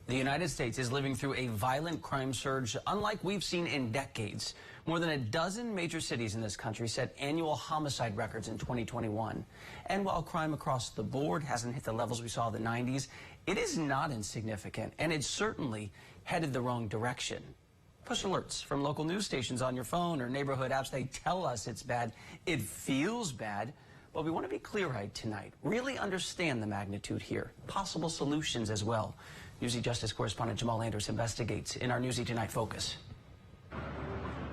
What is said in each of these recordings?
The United States is living through a violent crime surge unlike we've seen in decades. More than a dozen major cities in this country set annual homicide records in 2021. And while crime across the board hasn't hit the levels we saw in the 90s, it is not insignificant, and it's certainly headed the wrong direction. Push alerts from local news stations on your phone or neighborhood apps, they tell us it's bad. It feels bad. But we want to be clear-eyed tonight, really understand the magnitude here, possible solutions as well. Newsy Justice correspondent Jamal Anders investigates in our Newsy Tonight Focus.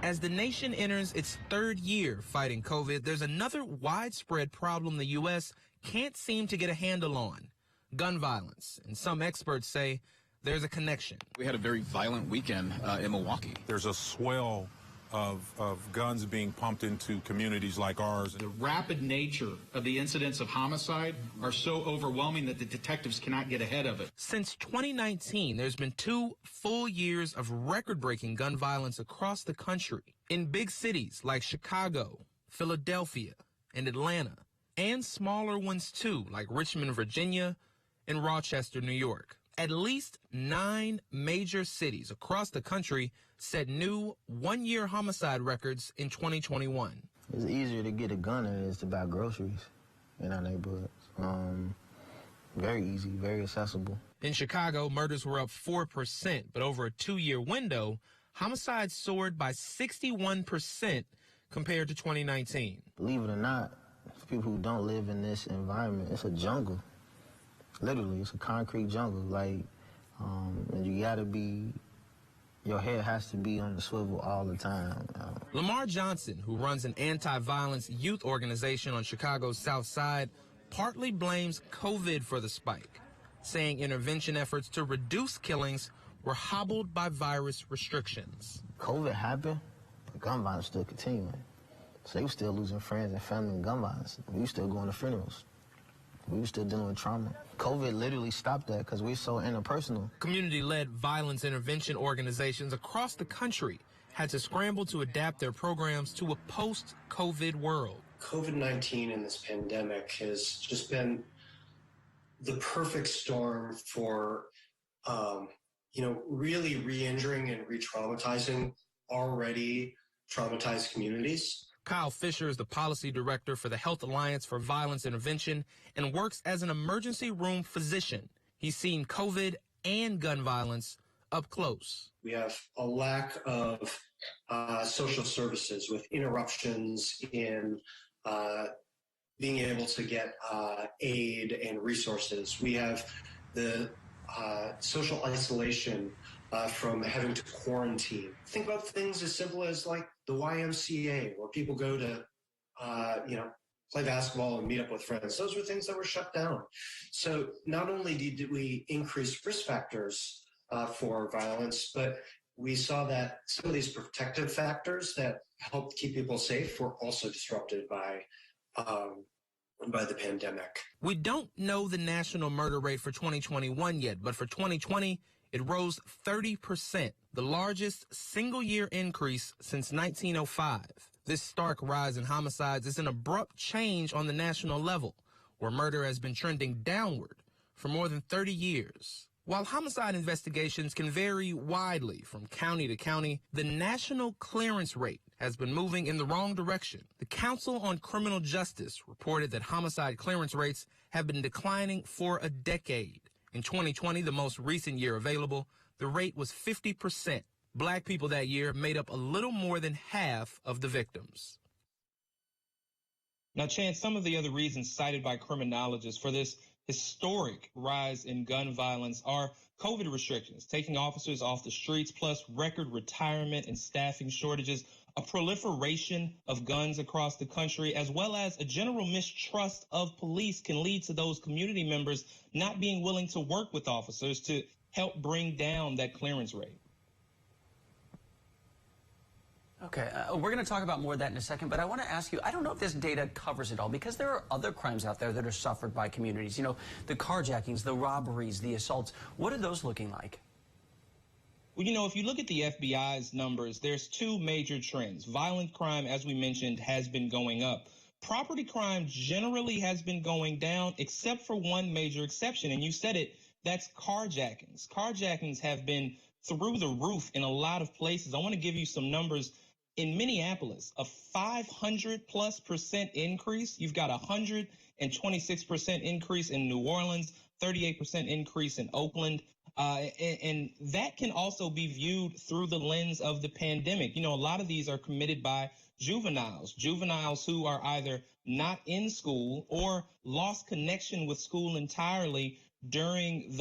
As the nation enters its third year fighting COVID, there's another widespread problem the U.S. can't seem to get a handle on: gun violence. And some experts say there's a connection. We had a very violent weekend in Milwaukee. There's a swell of guns being pumped into communities like ours. The rapid nature of the incidents of homicide are so overwhelming that the detectives cannot get ahead of it. Since 2019, there's been 2 full years of record-breaking gun violence across the country in big cities like Chicago, Philadelphia, and Atlanta, and smaller ones too, like Richmond, Virginia, and Rochester, New York. At least 9 major cities across the country set new one-year homicide records in 2021. It's easier to get a gun than it is to buy groceries in our neighborhoods. Very easy, very accessible. In Chicago, murders were up 4%, but over a 2-year window, homicides soared by 61% compared to 2019. Believe it or not, for people who don't live in this environment, it's a jungle. Literally, it's a concrete jungle. And you gotta be, your head has to be on the swivel all the time. Lamar Johnson, who runs an anti-violence youth organization on Chicago's South Side, partly blames COVID for the spike, saying intervention efforts to reduce killings were hobbled by virus restrictions. COVID happened, but gun violence still continuing. So they were still losing friends and family in gun violence. We were still going to funerals. We were still dealing with trauma. COVID literally stopped that because we're so interpersonal. Community-led violence intervention organizations across the country had to scramble to adapt their programs to a post-COVID world. COVID-19 and this pandemic has just been the perfect storm for, really re-injuring and re-traumatizing already traumatized communities. Kyle Fisher is the policy director for the Health Alliance for Violence Intervention and works as an emergency room physician. He's seen COVID and gun violence up close. We have a lack of social services with interruptions in being able to get aid and resources. We have the social isolation from having to quarantine. Think about things as simple as like the YMCA, where people go to, play basketball and meet up with friends. Those were things that were shut down. So not only did we increase risk factors for violence, but we saw that some of these protective factors that helped keep people safe were also disrupted by the pandemic. We don't know the national murder rate for 2021 yet, but for 2020, it rose 30%, the largest single-year increase since 1905. This stark rise in homicides is an abrupt change on the national level, where murder has been trending downward for more than 30 years. While homicide investigations can vary widely from county to county, the national clearance rate has been moving in the wrong direction. The Council on Criminal Justice reported that homicide clearance rates have been declining for a decade. In 2020, the most recent year available, the rate was 50%. Black people that year made up a little more than half of the victims. Now, Chance, some of the other reasons cited by criminologists for this historic rise in gun violence are COVID restrictions, taking officers off the streets, plus record retirement and staffing shortages, a proliferation of guns across the country, as well as a general mistrust of police can lead to those community members not being willing to work with officers to help bring down that clearance rate. Okay, we're going to talk about more of that in a second, but I want to ask you, I don't know if this data covers it all, because there are other crimes out there that are suffered by communities. You know, the carjackings, the robberies, the assaults. What are those looking like? Well, you know, if you look at the FBI's numbers, there's 2 major trends. Violent crime, as we mentioned, has been going up. Property crime generally has been going down, except for one major exception, and you said it, That's carjackings. Carjackings have been through the roof in a lot of places. I want to give you some numbers. In Minneapolis, a 500+% increase. You've got 126% increase in New Orleans, 38% increase in Oakland. And that can also be viewed through the lens of the pandemic. You know, a lot of these are committed by juveniles who are either not in school or lost connection with school entirely during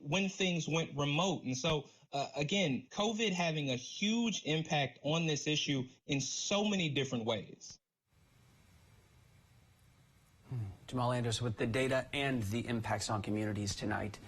when things went remote. And so, again, COVID having a huge impact on this issue in so many different ways. Jamal Andrews with the data and the impacts on communities tonight.